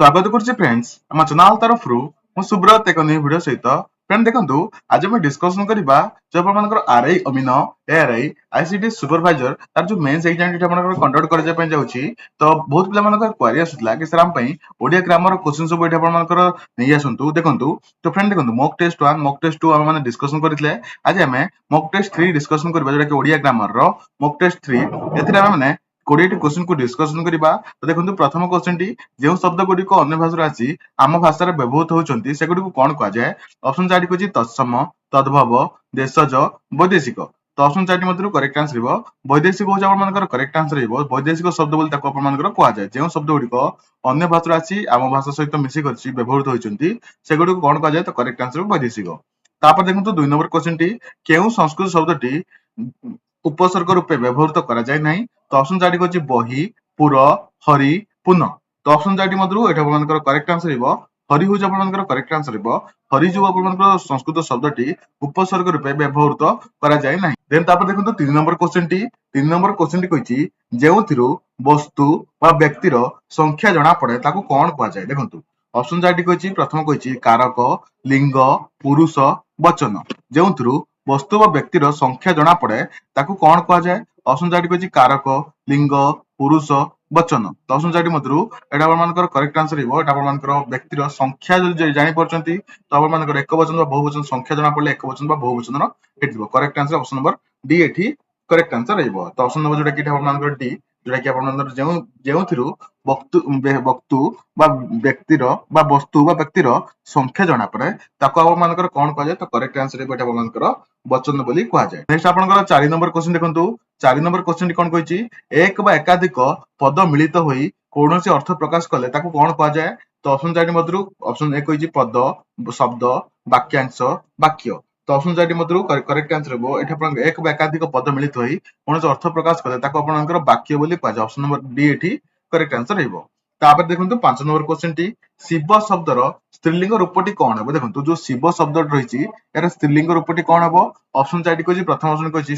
स्वागत करुच्ची फ्रेंड्स आम चैनल तरफ मु सुब्रत एक न्यू वीडियो सहित फ्रेंड देखंतु आज हम डिस्कशन करबा जो आपनकर आरआई अमीन एआरआई आईसीडीएस सुपरवाइजर तार जो मेंस एग्जाम जे आपनकर कंडक्ट करजा पय जाउची तो बहुत पिला मानकर क्वेरी आसुतला कि सर हम पय ओडिया ग्रामर क्वेश्चन सब एटा आपनकर नै आसंतु देखंतु तो फ्रेंड देखंतु मॉक टेस्ट 1 मॉक टेस्ट 2 हम माने डिस्कशन करथिले आज हमें मॉक टेस्ट 3 डिस्कशन करबा जेटा कि ओडिया ग्रामर रो मॉक टेस्ट 3 एथिरा हम माने 20 क्वेश्चन को डिस्कशन करबा तो देखंतु प्रथम क्वेश्चन टी जे शब्द गुडी को अन्य भाषा आसी आम भाषा रे व्यवहृत होचंती से गुडी को कोन कहा जाय ऑप्शन 4 को जी तत्सम तद्भव देशज वैदेशिक तो ऑप्शन 4 मधुर करेक्ट आंसर रिबो वैदेशिक हो जाव मानकर करेक्ट आंसर रिबो वैदेशिक शब्द बोल ताको अपन मानकर कहा जाय जे शब्द गुडी को अन्य भाषा आसी आम भाषा सहित मिसी करछि व्यवहृत होचंती से गुडी को कोन कहा जाय तो करेक्ट आंसर वैदेशिक तापर देखंतु 2 नंबर क्वेश्चन टी केउ संस्कृत शब्द टी उपसर्ग रूपे व्यवहृत करा जाय नाही तो ऑप्शन 4 को जी बही पुर हरि पुन तो ऑप्शन 4 मधुर एटा आपनकर करेक्ट आंसर रिबो हरि हो आपनकर करेक्ट आंसर रिबो हरि जो आपनकर संस्कृत शब्दटी उपसर्ग रूपे व्यवहृत करा जाय नाही देन तापर देखंतु 3 नंबर क्वेश्चन टी कहिछि जेउथिरु वस्तु बा व्यक्तिर संख्या जणा पड़े ताको कोन कहा जाय देखंतु ऑप्शन 4 टी कहिछि प्रथम कहिछि कारक लिंग पुरुष वचन जेउथिरु वस्तु बा व्यक्तिर संख्या जणा पड़े ताको कोन कहा जाय ऑप्शन 4 कहिछि कारक लिंग पुरुष वचन तो ऑप्शन 4 मधुर एटा आपण मानकर करेक्ट आंसर रिबो एटा आपण मानकर व्यक्तिर संख्या जो जानि परचंती तो आपण मानकर एक वचन बा बहुवचन संख्या जणा पड़ले एक वचन बा बहुवचन रो हेतिबो correct answer option number D एठी करेक्ट आंसर रिबो तो ऑप्शन नंबर जोटा कि आपण मानकर डी जोटा कि आपण मानकर जेउथिरु वस्तु बा व्यक्तिर बा वस्तु बा व्यक्तिर संख्या जणा पड़े ताको आपण मानकर कोन कहा जाय तो करेक्ट आंसर रिबो एटा आपण मानकर वचन बोली कहा जाय नेक्स्ट आपनकर 4 नंबर क्वेश्चन देखंतु 4 नंबर क्वेश्चन कोन कहिछि एक बा एकाधिक पद मिलित होई कोनोसी अर्थ प्रकाश कले ताको कोन कहा जाय तो ऑप्शन 4 मधुर ऑप्शन 1 कहिछि पद शब्द वाक्यांश वाक्य तो ऑप्शन 4 मधुर करेक्ट आंसर हो एठा आपण एक बा एकाधिक पद मिलित होई कोनोसी अर्थ प्रकाश कले ताको आपनकर वाक्य बोली कहा जाय ऑप्शन नंबर डी एठी करेक्ट आंसर हेबो तापर देखंतु 5 नंबर क्वेश्चन टी शिव शब्दर स्त्रीलिंग रूपटी कोन हेबो देखंतु जो शिव शब्द रहिछि एरा स्त्रीलिंग रूपटी कोन हेबो ऑप्शन 4 कहिछि प्रथम ऑप्शन कहिछि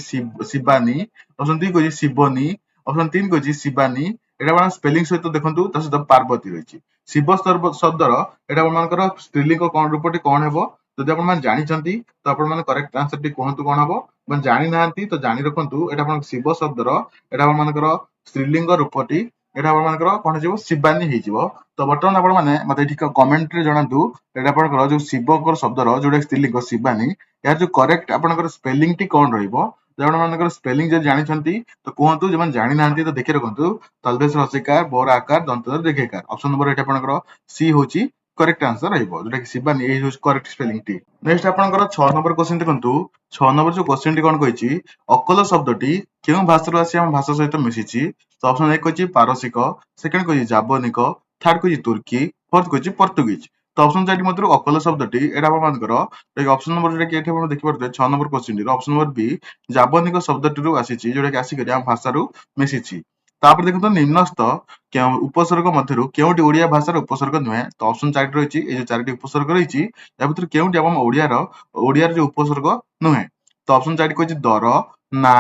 शिवानी ऑप्शन 2 कहिछि शिवनी ऑप्शन 3 कहिछि शिवानी एटा बना स्पेलिंग सहित देखंतु त सहित पार्वती रहिछि शिव शब्दर एटा मानकर स्त्रीलिंग कोन रूपटी कोन हेबो जदि आपण मान जानि चंती तो आपण मान करेक्ट आंसर टी कोहंतु कोन हेबो मन जानि नाहंती तो जानि रखंतु एटा आपण शिव शब्दर एटा आपण मानकर स्त्रीलिंग रूपटी एटा आपण मानकर कोन जेबो शिवानी हे जेबो तो वर्तमान आपण माने मते ठीक कमेंट रे जणांतु एटा आपनकर जो शिवकर शब्दर जोडा स्त्रीलिंग शिवानी या जो करेक्ट आपनकर स्पेलिंग टी कोन रहिबो जण मानकर स्पेलिंग जे जानि छंती तो कोहंतु जे मन जानि नाहंती तो देखि रखंतु तलबेस रसिकार बोर आकार दंतर देखेकार ऑप्शन नंबर एटा आपनकर सी होची करेक्ट आंसर रहिबो जोटा कि शिवानी ए होची करेक्ट स्पेलिंग टी नेक्स्ट आपनकर 6 नंबर क्वेश्चन देखंतु 6 नंबर जो क्वेश्चन टी कोन कहिछि अकल शब्दटी केउ भाषार आसी हम भाषा सहित मिसिछि तो ऑप्शन 1 कहिछि पारसिक सेकंड कहिछि जाबनिक थर्ड कहिछि तुर्की फोर्थ कहिछि पोर्तुगीज तो ऑप्शन 4 मधुर अकल शब्दटी एटा मानकर एक ऑप्शन नंबर जोटा कि एठी आपण देखि परते 6 नंबर क्वेश्चन टी ऑप्शन नंबर बी जाबनिक शब्दटी रु आसीछि जोटा कि आसी करी हम भाषा रु मिसिछि तापर देखंतु निम्नस्थ उपसर्ग मध्यरु केउटी ओडिया भाषार उपसर्ग नुहे तो ऑप्शन 4 रहिछि ए जो चारटी उपसर्ग रहिछि या भितर केउटी हम ओडिया जो उपसर्ग नुहे तो ऑप्शन 4 कहिछि दर ना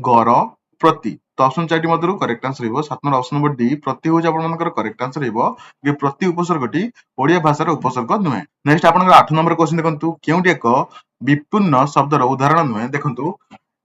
गर प्रति तो ऑप्शन 4 मधुर करेक्ट आंसर हेबो 7 नंबर ऑप्शन नंबर डी प्रति हो आपण मानकर करेक्ट आंसर हेबो जे प्रति उपसर्गटी ओडिया भाषार उपसर्ग नुहे नेक्स्ट आपनकर 8 नंबर क्वेश्चन देखंतु केउटी एक विपूर्ण शब्दर उदाहरण नुहे देखंतु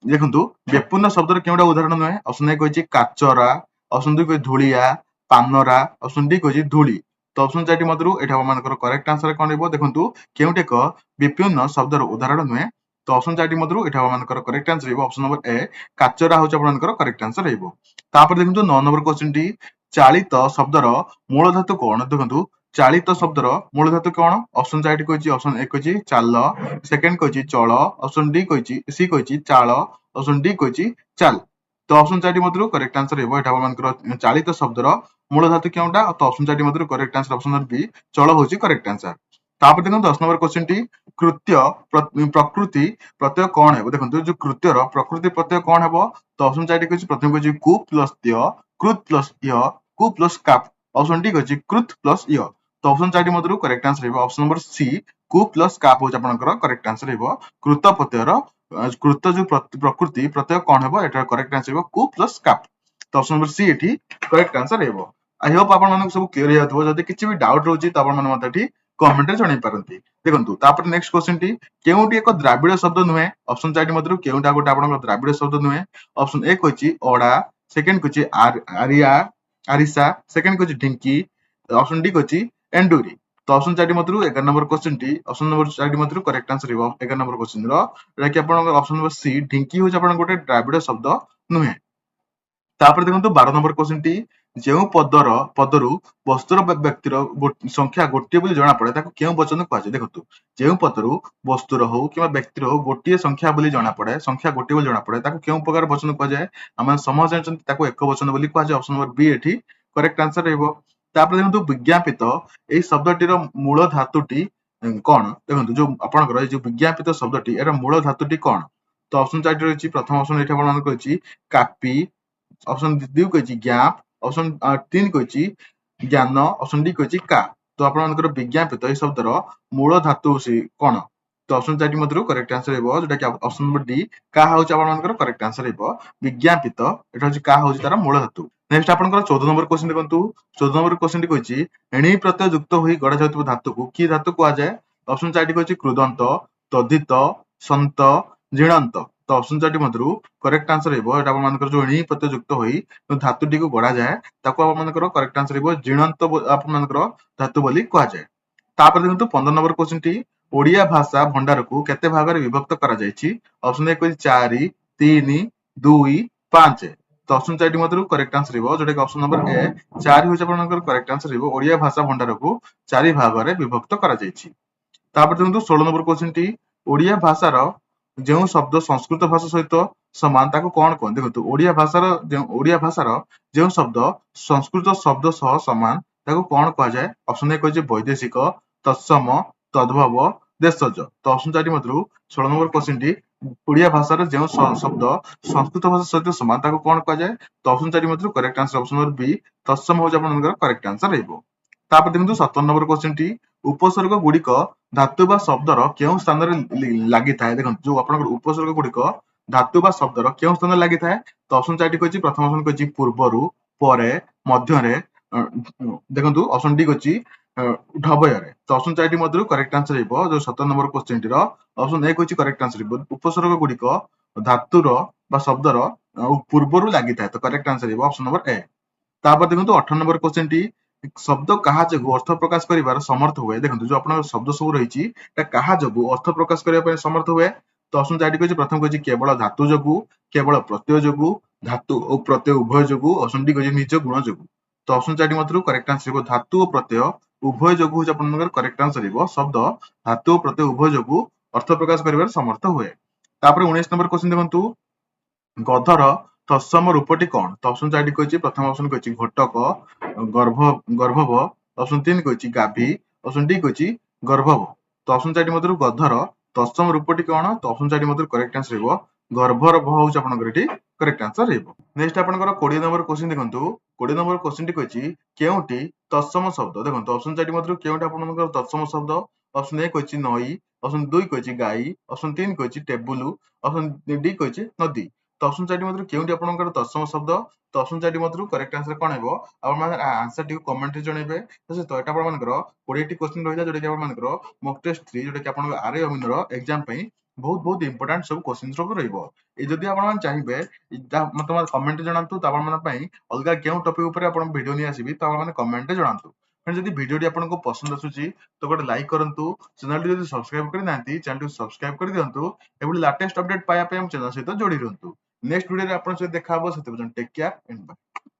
विपूर्ण शब्दर केउटा उदाहरण नुहे ऑप्शन 1 कहिछि काचरा ऑप्शन 2 कहिछि धुलिया पानरा ऑप्शन डी कहिछि धुली तो ऑप्शन 4 मधुर एठा मानकर करेक्ट आंसर कोन हेबो देखंतु केउटी एक विपूर्ण शब्दर उदाहरण नुहे तो ऑप्शन 4 मधुर एठा मानकर करेक्ट आंसर हेबो ऑप्शन नंबर ए काचरा होच आपनकर करेक्ट आंसर हेबो तापर देखंतु 9 नंबर क्वेश्चन टी चालित शब्दर मूल धातु कोन देखंतु चालित शब्दर मूल धातु कोन ऑप्शन 4 कहिछि ऑप्शन 1 कहिछि चाल सेकंड कहिछि चल ऑप्शन डी कहिछि सी कहिछि चाल ऑप्शन डी कहिछि चाल तो ऑप्शन 4 मधुर करेक्ट आंसर हेबो एठा मानकर चालित शब्दर मूल धातु केउटा तो ऑप्शन 4 मधुर correct answer option number B चल होछि करेक्ट आंसर तापर देखंतु 10 नंबर क्वेश्चन टी कृत्य प्रकृति प्रत्यय कोन हेबो देखंतु जो कृत्यर प्रकृति प्रत्यय कोन हेबो तो ऑप्शन 4 कहिछि प्रथम कहिछि कु प्लस त्य कृत प्लस य कु प्लस काप ऑप्शन डी कहिछि कृत प्लस य तो ऑप्शन 4 मधुर करेक्ट आंसर हेबो ऑप्शन नंबर सी कु प्लस काप होच आपनकर करेक्ट आंसर हेबो कृत प्रत्ययर कृत जो प्रकृति प्रत्यय कोन हेबो एटा करेक्ट आंसर हेबो कु प्लस काप तो ऑप्शन नंबर सी एठी करेक्ट आंसर हेबो आई होप आपण मानक सब क्लियर हो जदि किछि भी डाउट रहउची त आपण मन मते एठी कमेंट रे जणाई पारंती। देखंतु तापर नेक्स्ट क्वेश्चन टी केउटी एक द्राविड़ शब्द नुहे ऑप्शन 4 मधुर केउटा गोटे आपण द्राविड़ शब्द नुहे ऑप्शन ए कहछि ओडा सेकंड कहछि आरिया arisa second कहछि ढिंकी option D कहछि Enduri. तो ऑप्शन 4 मधुर 11 नंबर क्वेश्चन टी ऑप्शन नंबर 4 मधुर करेक्ट आंसर हिबो 11 नंबर क्वेश्चन रो जेटा कि आपण ऑप्शन नंबर सी ढिंकी होछ आपण गोटे द्राविड़ शब्द नुहे। तापर देखंतु 12 नंबर क्वेश्चन टी जेउ पदरु वस्तुर व्यक्तिर संख्या गोटे बोली जणा पड़े ताको केउ वचन कहै छै। देखंतु जेउ पदरु वस्तुर हो किबा व्यक्तिर हो गोटे संख्या बोली जणा पड़े संख्या गोटे बोली जणा पड़े ताको केउ प्रकार वचन कहै जाय हम समझ जानछन ताको एक वचन बोली कहै जाय। ऑप्शन नंबर बी एठी करेक्ट आंसर रहइबो। तापर देखंतु विज्ञापित एई शब्दटीर मूल धातुटी कोन देखंतु जो आपनकर जो विज्ञापित शब्दटी एरा मूल धातुटी कोन। तो ऑप्शन 4 रहछि प्रथम ऑप्शन एठी आपण कहछि कापी ऑप्शन 2 कहछि ज्ञाप ऑप्शन 3 कहछि ज्ञान ऑप्शन डी कहछि का। तो आपण मानकर विज्ञापित ए शब्दर मूल धातु से कोन। तो ऑप्शन 4 मधुर करेक्ट आंसर हेबो जेटा कि ऑप्शन नंबर डी का होछि आपण मानकर करेक्ट आंसर हेबो विज्ञापित एटा होछि का होछि तार मूल धातु। नेक्स्ट आपनकर 14 नंबर क्वेश्चन देखंतु 14 नंबर क्वेश्चन टी कहछि एणी प्रत्यय युक्त होई गढ़ा जाउतबो धातु को की धातु को आ जाय। ऑप्शन 4 कहछि कृदंत तद्धित संत जिणंत। तो ऑप्शन 4 मधुर करेक्ट आंसर हेबो एटा आपण मानकर जो एणी प्रत्यय युक्त होई धातुटी को गढ़ा जाय ताको आपण मानकर करेक्ट आंसर हेबो जिणंत आपण मानकर धातु बोली कहै जाय। तापर देखंतु 15 नंबर क्वेश्चन टी ओडिया भाषा भंडार को केते भाग रे विभक्त करा जायछि। Option A कहछि 4 3 2 5। तो ऑप्शन 4 मधुर करेक्ट आंसर हेबो जेटा कि ऑप्शन नंबर ए 4 होछि आपण मानकर करेक्ट आंसर हेबो ओडिया भाषा भंडार को 4 भाग रे विभक्त करा जायछि। तापर देखंतु 16 नंबर क्वेश्चन टी ओडिया भाषार जो शब्द संस्कृत भाषा सहित समान ताको कोन कोन। देखंतु ओडिया भाषार जो शब्द संस्कृत शब्द सह समान ताको कोन कहा जाय। ऑप्शन ए कहछि वैदेशिक तत्सम तद्भव देशज। तो ऑप्शन 4 मधुर 16 नंबर क्वेश्चन टी ओडिया भाषार जो शब्द संस्कृत भाषा सहित समान ताको कोन कहा जाय। तो ऑप्शन 4 मधुर correct answer option number B तत्सम होछि आपनकर करेक्ट आंसर हेबो। तापर देखंतु 17 नंबर क्वेश्चन टी उपसर्ग गुड़िक धातु बा शब्दर केउ स्थान रे लागि थाए। देखंतु जो आपनकर उपसर्ग गुड़िक धातु बा शब्दर केउ स्थान रे लागि थाए। तो ऑप्शन 4 टी कहछि प्रथम ऑप्शन कहछि पूर्वरु परे मध्य रे देखंतु ऑप्शन डी कहछि ढबय रे। तो ऑप्शन 4 टी मधुर करेक्ट आंसर हेबो जो 17 नंबर क्वेश्चन टी रो ऑप्शन ए कहछि करेक्ट आंसर हेबो उपसर्ग गुड़िक धातुर बा शब्दर पूर्वरु लागि थाए। तो करेक्ट आंसर हेबो ऑप्शन नंबर ए। तापर देखंतु 18 नंबर क्वेश्चन टी शब्द कहा जगु अर्थ प्रकाश करिवार समर्थ हुए। देखंतु जो आपन शब्द सब रहिछि ता कहा जगु अर्थ प्रकाश करिया पय समर्थ हुए। तो ऑप्शन 4 कहछि प्रथम कहछि केवल धातु जगु केवल प्रत्यय जगु धातु और प्रत्यय उभय जगु ऑप्शन डी कहछि निज गुण जगु। तो ऑप्शन 4 मधुर करेक्ट आंसर हेबो धातु और प्रत्यय उभय जगु होछि आपनकर करेक्ट आंसर हेबो शब्द धातु और प्रत्यय उभय जगु अर्थ प्रकाश करिवार समर्थ हुए। तापर 19 नंबर क्वेश्चन देखंतु गधर तत्सम रूपटी कोन। तो ऑप्शन 4 कहछि प्रथम ऑप्शन कहछि घटक गर्भव ऑप्शन 3 कहछि गाभी ऑप्शन डी कहछि गर्भव। तो ऑप्शन 4 मधुर गधर तत्सम रूपटी कोन। तो ऑप्शन 4 मधुर करेक्ट आंसर हेबो गर्भर भ होछि आपनकर एठी करेक्ट आंसर हेबो। नेक्स्ट आपनकर 20 नंबर क्वेश्चन देखंतु 20 नंबर क्वेश्चन टी कहछि केउटी तत्सम शब्द। देखंतु ऑप्शन 4 मधुर केउटी आपनकर तत्सम शब्द ऑप्शन ए कहछि नई ऑप्शन 2 कहछि गाई ऑप्शन 3 कहछि टेबुल ऑप्शन डी कहछि नदी। तो ऑप्शन 4 मधुर केउटी आपनकर तत्सम शब्द। तो ऑप्शन 4 मधुर करेक्ट आंसर कोन हेबो आपण माने आंसर टी कमेंट रे जणेबे। तो एटा आपण मानकर 20 टी क्वेश्चन रहिला जोटा कि आपण मानकर मॉक टेस्ट 3 जोटा कि आपण आरआई अमीन रो एग्जाम पई बहुत इंपोर्टेंट सब क्वेश्चन सब रहइबो। ए जदि आपण मान चाहिबे मतलब कमेंट जणांतु त आपण मान पई अलगा केउ टॉपिक ऊपर आपण वीडियो नि आसीबी त आपण माने कमेंट रे जणांतु। फ्रेंड जदि वीडियो टी आपनको पसंद आसुची तो गोटे लाइक करंतु चैनल टी जदि सब्सक्राइब करि नांती चैनल टी सब्सक्राइब करि दियंतु एबुली लेटेस्ट अपडेट पाया पे हम चैनल सहित जोड़ी रहंतु। नेक्स्ट वीडियो रे आपण से देखा हबो सेते टेक केयर एंड बाय।